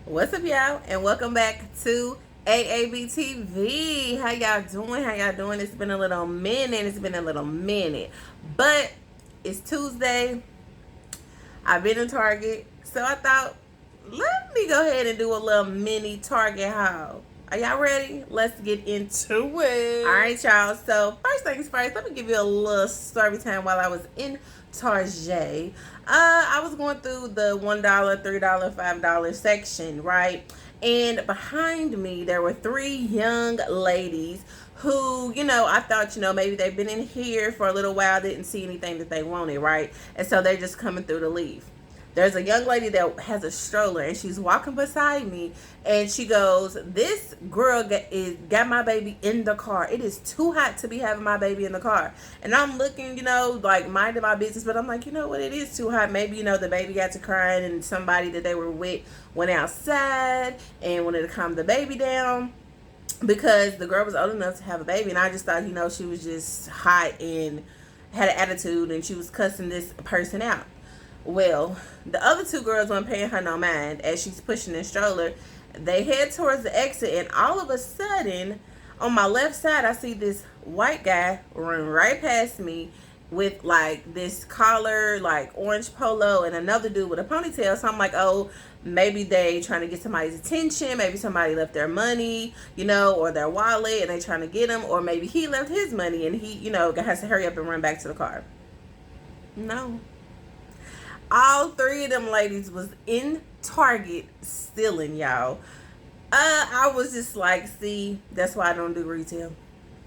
What's up, y'all? And welcome back to AABTV. How y'all doing? How y'all doing? It's been a little minute. But it's Tuesday. I've been in Target. So I thought, let me go ahead and do a little mini Target haul. Are y'all ready? Let's get into it. All right, y'all. So first things first, let me give you a little story time while I was in Target. I was going through the $1, $3, $5 section, right? And behind me, there were three young ladies who, I thought, maybe they've been in here for a little while, didn't see anything that they wanted, right? And so they're just coming through to leave. There's a young lady that has a stroller, and she's walking beside me, and she goes, "This girl got my baby in the car. It is too hot to be having my baby in the car." And I'm looking, like minding my business, but I'm like, you know what? It is too hot. Maybe, the baby got to crying, and somebody that they were with went outside and wanted to calm the baby down, because the girl was old enough to have a baby. And I just thought, she was just hot and had an attitude, and she was cussing this person out. Well, the other two girls weren't paying her no mind as she's pushing the stroller. They head towards the exit, and all of a sudden, on my left side, I see this white guy run right past me with like this collar, like orange polo, and another dude with a ponytail. So I'm like, oh, maybe they trying to get somebody's attention. Maybe somebody left their money, or their wallet, and they trying to get him. Or maybe he left his money and he, has to hurry up and run back to the car. No, all three of them ladies was in Target stealing, y'all. I was just like, see, that's why I don't do retail.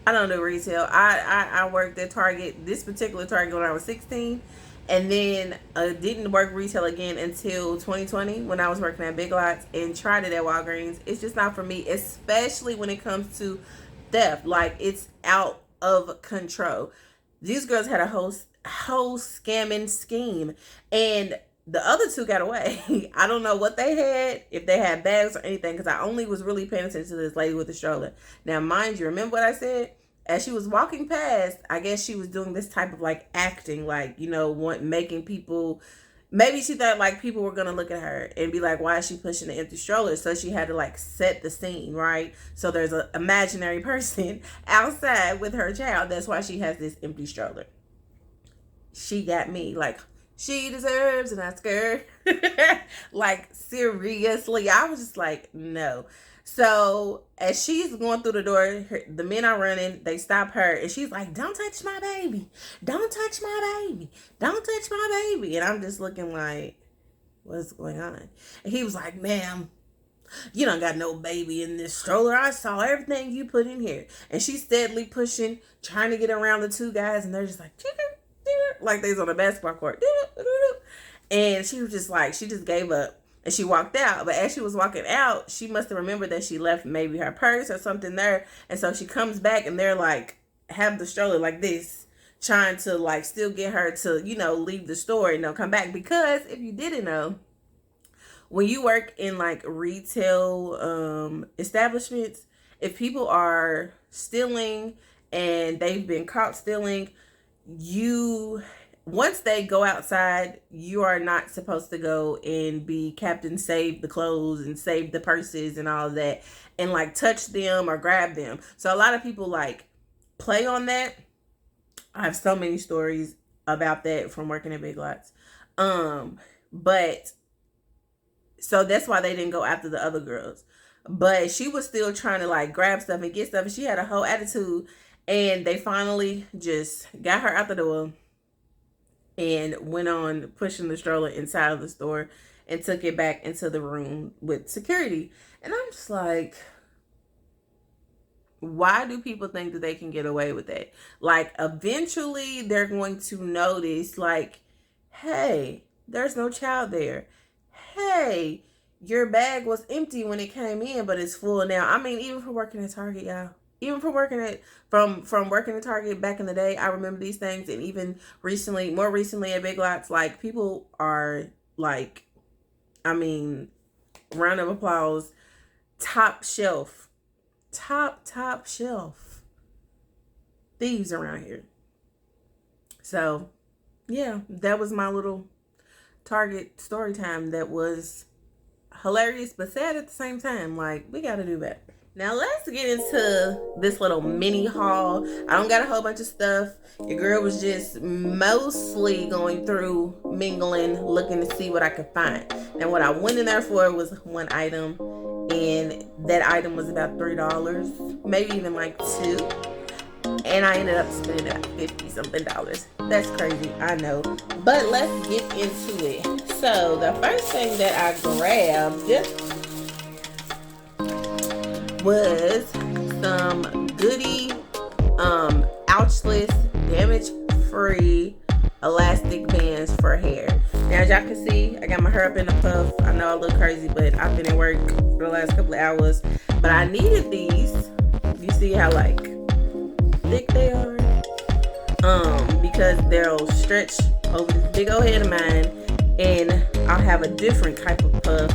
I don't do retail. I worked at Target, this particular Target, when I was 16, and then didn't work retail again until 2020 when I was working at Big Lots, and tried it at Walgreens. It's just not for me, especially when it comes to theft. Like, it's out of control. These girls had a whole scamming scheme, and the other two got away. I don't know what they had, if they had bags or anything, because I only was really paying attention to this lady with the stroller. Now, mind you, remember what I said? As she was walking past, I guess she was doing this type of like acting, like, making people. Maybe she thought like people were gonna look at her and be like, "Why is she pushing the empty stroller?" So she had to like set the scene, right? So there's an imaginary person outside with her child. That's why she has this empty stroller. She got me like, she deserves an Oscar. Like, seriously, I was just like, no. So as she's going through the door, the men are running. They stop her, and she's like, "Don't touch my baby! Don't touch my baby! Don't touch my baby!" And I'm just looking like, what's going on? And he was like, "Ma'am, you don't got no baby in this stroller. I saw everything you put in here." And she's steadily pushing, trying to get around the two guys, and they're just like they was on a basketball court. And she was just like, she just gave up. And she walked out. But as she was walking out, she must have remembered that she left maybe her purse or something there. And so she comes back, and they're like, have the stroller like this, trying to like still get her to, leave the store and come back. Because if you didn't know, when you work in like retail establishments, if people are stealing and they've been caught stealing, you, once they go outside, you are not supposed to go and be Captain Save the clothes and save the purses and all of that, and like touch them or grab them. So a lot of people like play on that. I have so many stories about that from working at Big Lots. But so that's why they didn't go after the other girls. But she was still trying to like grab stuff and get stuff, and she had a whole attitude. And they finally just got her out the door and went on pushing the stroller inside of the store and took it back into the room with security. And I'm just like, why do people think that they can get away with that? Like, eventually they're going to notice, like, hey, there's no child there. Hey, your bag was empty when it came in, but it's full now. I mean, even for working at Target, y'all. Even from working at from working at Target back in the day, I remember these things. And even recently, more recently at Big Lots, like, people are like, I mean, round of applause, top shelf thieves around here. So yeah, that was my little Target story time that was hilarious but sad at the same time. Like, we gotta do better. Now let's get into this little mini haul. I don't got a whole bunch of stuff. Your girl was just mostly going through, mingling, looking to see what I could find. And what I went in there for was one item, and that item was about $3, maybe even like $2. And I ended up spending about $50-something. That's crazy, I know. But let's get into it. So the first thing that I grabbed was some goody, ouchless, damage-free elastic bands for hair. Now, as y'all can see, I got my hair up in a puff. I know I look crazy, but I've been at work for the last couple of hours. But I needed these. You see how like thick they are? Because they'll stretch over this big old head of mine, and I'll have a different type of puff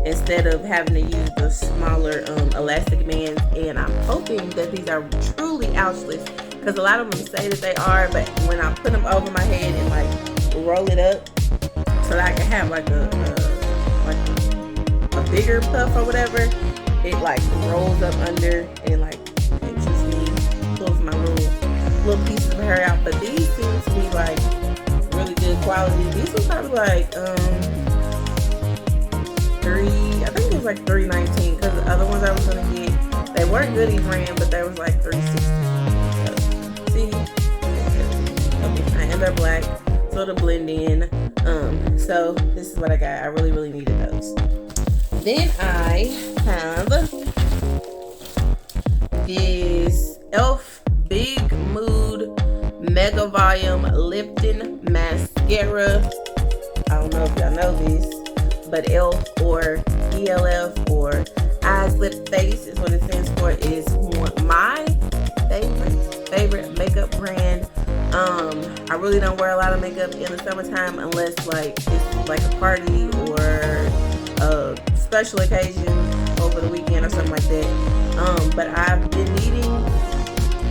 instead of having to use the smaller elastic bands. And I'm hoping that these are truly ouchless, because a lot of them say that they are, but when I put them over my head and like roll it up so that I can have like a bigger puff or whatever, it like rolls up under and like it just pulls my little pieces of hair out. But these seem to be like really good quality. These were probably like I think it was like $3.19, because the other ones I was gonna get, they weren't Goody brand, but they was like $3.60. So, see, and they're black, so it'll blend in. So this is what I got. I really needed those. Then I have this e.l.f. Big Mood Mega Volume Lifting Mascara. I don't know if y'all know this, but e.l.f. or ELF or Eyes, Lip, Face is what it stands for. Is my favorite makeup brand. I really don't wear a lot of makeup in the summertime unless like it's like a party or a special occasion over the weekend or something like that. But I've been needing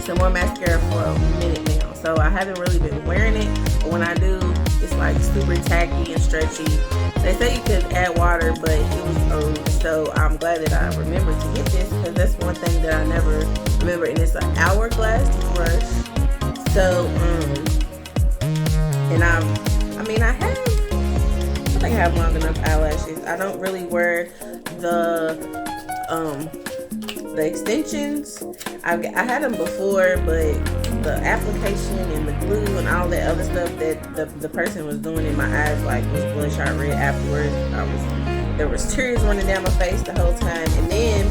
some more mascara for a minute now, so I haven't really been wearing it. But when I do, it's like super tacky and stretchy. They say you could add water, but it was old, so I'm glad that I remembered to get this, because that's one thing that I never remember, and it's an hourglass brush. So, and I think I have long enough eyelashes. I don't really wear the extensions. I had them before, but the application and the glue and all that other stuff that the person was doing in my eyes like was bloodshot red afterwards. There was tears running down my face the whole time. And then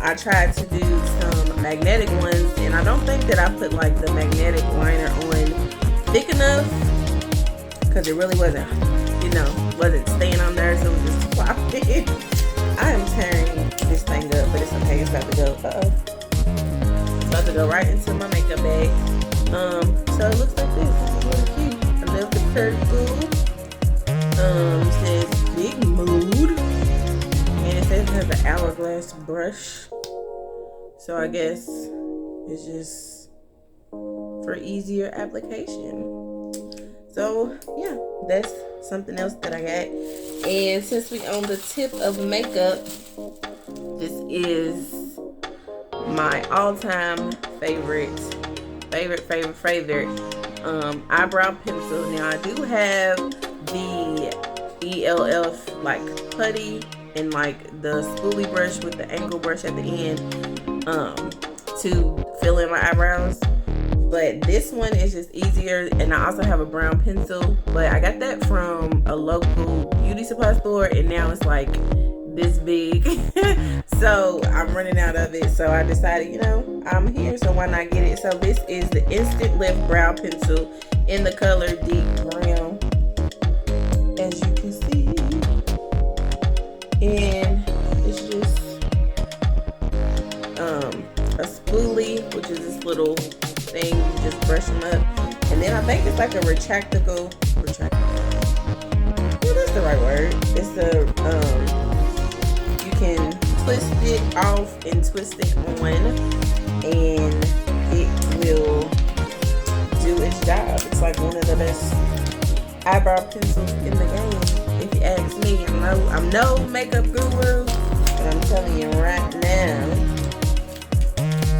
I tried to do some magnetic ones, and I don't think that I put like the magnetic liner on thick enough, because it really wasn't staying on there, so it was just flopping. I am tearing this thing up, but it's okay. It's about to go. It's about to go right into my makeup bag. So it looks like this. It's really cute. I love the purple. It says Big Mood, and it says it has an hourglass brush. So I guess it's just for easier application. So yeah, that's something else that I got. And since we on the tip of makeup, this is my all-time favorite eyebrow pencil. Now I do have the ELF like putty and like the spoolie brush with the angle brush at the end to fill in my eyebrows. But this one is just easier, and I also have a brown pencil, but I got that from a local beauty supply store, and now it's like this big. So I'm running out of it, so I decided, I'm here, so why not get it? So this is the Instant Lift Brow Pencil in the color Deep Brown, as you can see. And it's just a spoolie, which is this little thing, you just brush them up, and then I think it's like a retractable. Yeah, that's the right word. It's you can twist it off and twist it on, and it will do its job. It's like one of the best eyebrow pencils in the game, if you ask me. I'm no makeup guru, but I'm telling you right now,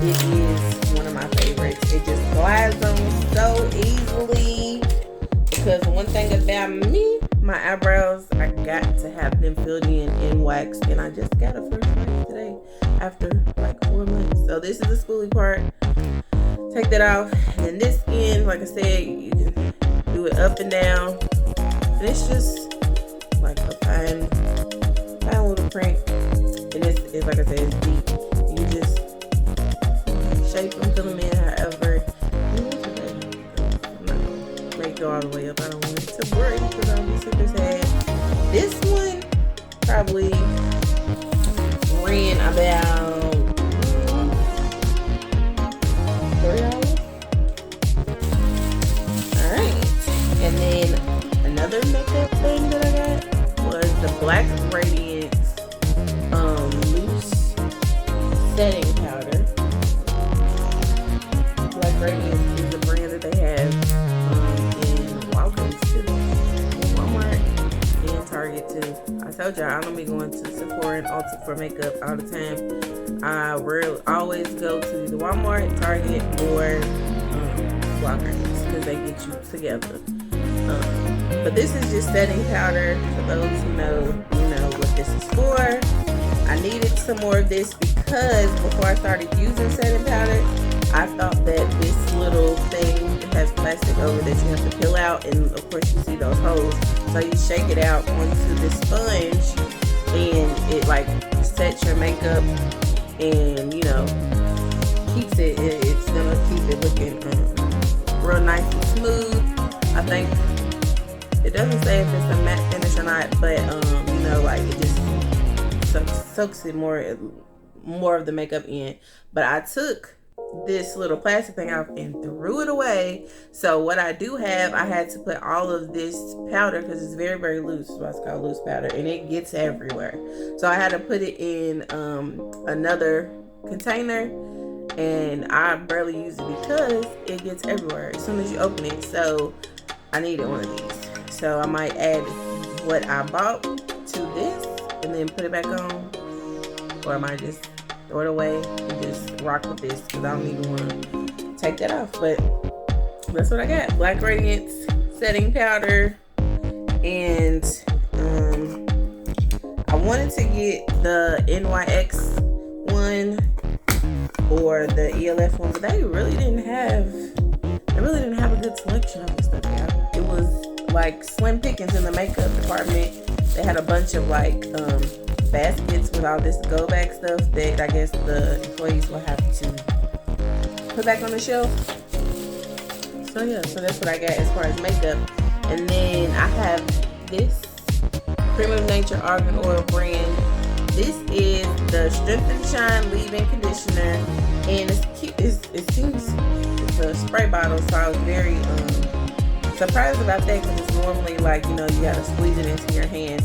it is one of my favorites. It just glides on so easily. Because one thing about me, my eyebrows, I got to have them filled in wax, and I just got a first wax today after like 4 months. So this is the spoolie part. Take that off, and this end, like I said, you can do it up and down, and it's just like a fine little print. And it's like I said, it's deep. You just shape them, fill them in however you want to. I'm not gonna make it all the way up. I don't want it to break because I'll be super sad. This one probably ran about $3. Alright. And then another makeup thing that I got was the Black Radiance loose setting powder. Black Radiance is the brand that they have in Walgreens too, Walmart, and Target too. I told y'all I don't be going to Sephora and Ulta for makeup all the time. I always go to the Walmart, Target, or Walgreens because they get you together. But this is just setting powder. For those who know, you know what this is for. I needed some more of this because before I started using setting powder, I thought that this little thing has plastic over that you have to peel out, and of course you see those holes. So you shake it out onto the sponge, and it like sets your makeup, and you know keeps it. It's gonna keep it looking real nice and smooth. I think it doesn't say if it's a matte finish or not, but you know, like it just soaks it more of the makeup in. But I took this little plastic thing off and threw it away. So what I do have, I had to put all of this powder because it's very, very loose. That's why it's called loose powder, and it gets everywhere. So I had to put it in another container, and I barely use it because it gets everywhere as soon as you open it. So I needed one of these. So I might add what I bought to this and then put it back on, or I might just throw it away and just rock with this because I don't even want to take that off. But that's what I got: Black Radiance setting powder, and I wanted to get the NYX one or the ELF one, but they really didn't have a good selection of this stuff. It was like slim pickings in the makeup department. They had a bunch of like baskets with all this go back stuff that I guess the employees will have to put back on the shelf. So yeah, so that's what I got as far as makeup. And then I have this Cream of Nature Argan Oil brand. This is the Strength and Shine leave-in conditioner, and it's cute. It seems it's a spray bottle, so I was very surprised about that because it's normally like, you know, you gotta squeeze it into your hand.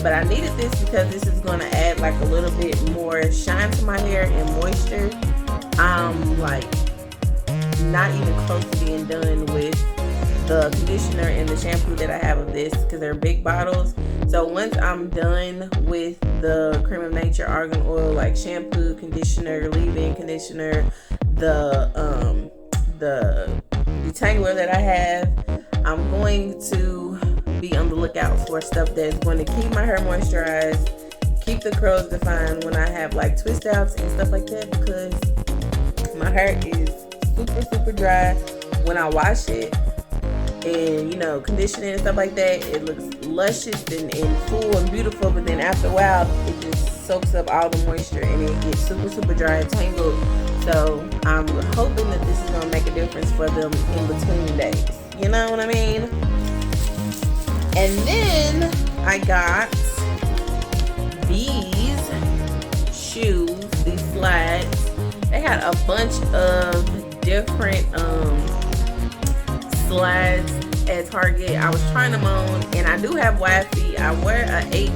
But I needed this because this is gonna add like a little bit more shine to my hair and moisture. I'm like not even close to being done with the conditioner and the shampoo that I have of this because they're big bottles. So once I'm done with the Cream of Nature Argan Oil, like shampoo, conditioner, leave-in conditioner, the detangler that I have, I'm going to be on the lookout for stuff that's going to keep my hair moisturized, keep the curls defined when I have like twist outs and stuff like that, because my hair is super dry when I wash it. And you know, conditioning and stuff like that, it looks luscious and full and beautiful, but then after a while it just soaks up all the moisture and it gets super dry and tangled. So I'm hoping that this is gonna make a difference for them in between days, you know what I mean? And then I got these shoes, these slides. They had a bunch of different slides at Target. I was trying them on, and I do have wide feet. I wear an 8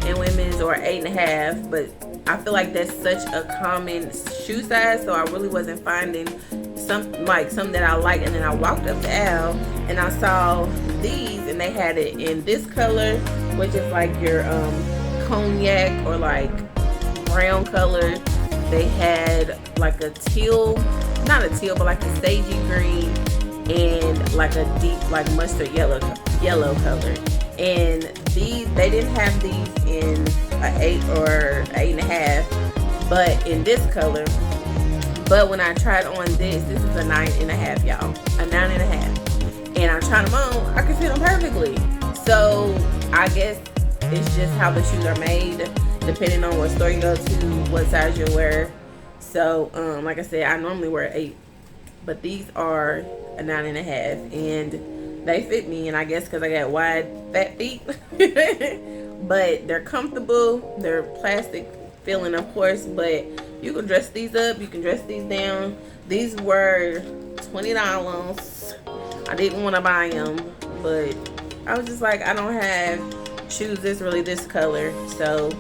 in women's or 8.5, but I feel like that's such a common shoe size, so I really wasn't finding something that I like, and then I walked up the aisle and I saw these, and they had it in this color, which is like your cognac or like brown color. They had like a teal, not a teal, but like a sagey green, and like a deep like mustard yellow color. And these, they didn't have these in an 8 or 8.5, but in this color. But when I tried on this is a 9.5, y'all, a 9.5, and I tried them on, I could fit them perfectly. So I guess it's just how the shoes are made, depending on what store you go to, what size you wear. So like I said, I normally wear 8, but these are a 9.5, and they fit me, and I guess because I got wide fat feet. But they're comfortable, they're plastic feeling, of course, but you can dress these up, you can dress these down. These were $20. I didn't want to buy them, but I was just like, I don't have shoes this color, so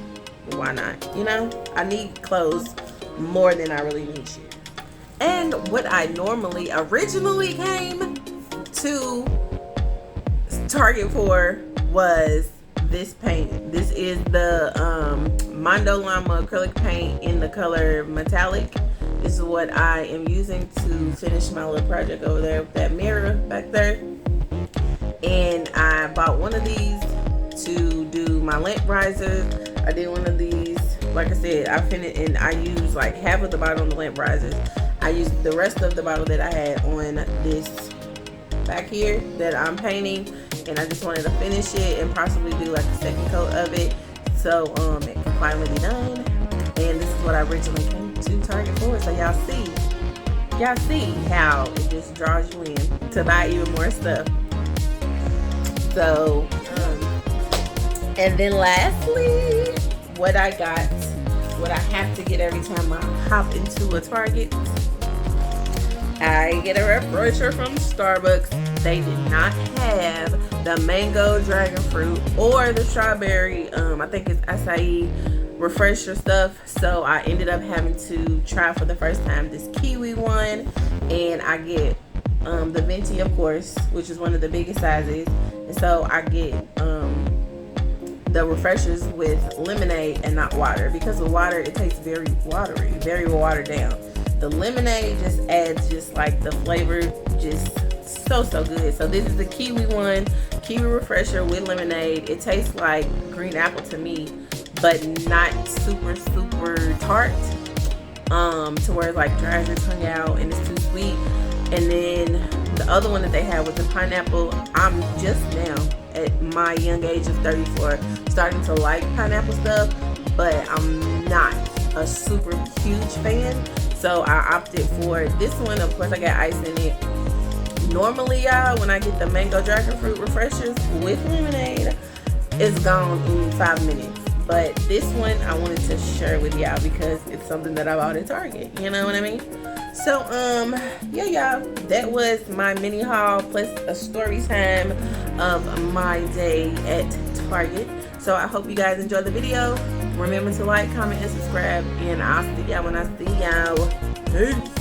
why not? You know, I need clothes more than I really need shoes. And what I originally came to Target for was this paint. This is the Mondo Llama acrylic paint in the color metallic. This is what I am using to finish my little project over there with that mirror back there. And I bought one of these to do my lamp risers. I did one of these, like I said, I finished, and I used like half of the bottle on the lamp risers. I used the rest of the bottle that I had on this back here that I'm painting, and I just wanted to finish it and possibly do like a second coat of it, so it can finally be done. And this is what I originally came to Target for. So y'all see how it just draws you in to buy even more stuff. So and then lastly, what I have to get every time I hop into a Target, I get a refresher from Starbucks. They did not have the mango dragon fruit or the strawberry, I think it's acai refresher stuff. So I ended up having to try for the first time this kiwi one, and I get the venti, of course, which is one of the biggest sizes. And so I get the refreshers with lemonade and not water, because with water it tastes very watery, very watered down. The lemonade just adds just like the flavor, just so good. So this is the kiwi one, kiwi refresher with lemonade. It tastes like green apple to me, but not super tart, to where it like dries your tongue out and it's too sweet. And then the other one that they had was the pineapple. I'm just now at my young age of 34 starting to like pineapple stuff, but I'm not a super huge fan. So I opted for this one. Of course, I got ice in it. Normally, y'all, when I get the mango dragon fruit refreshers with lemonade, it's gone in 5 minutes. But this one I wanted to share with y'all because it's something that I bought at Target. You know what I mean? So yeah, y'all, that was my mini haul plus a story time of my day at Target. So I hope you guys enjoyed the video. Remember to like, comment, and subscribe, and I'll see y'all when I see y'all. Peace.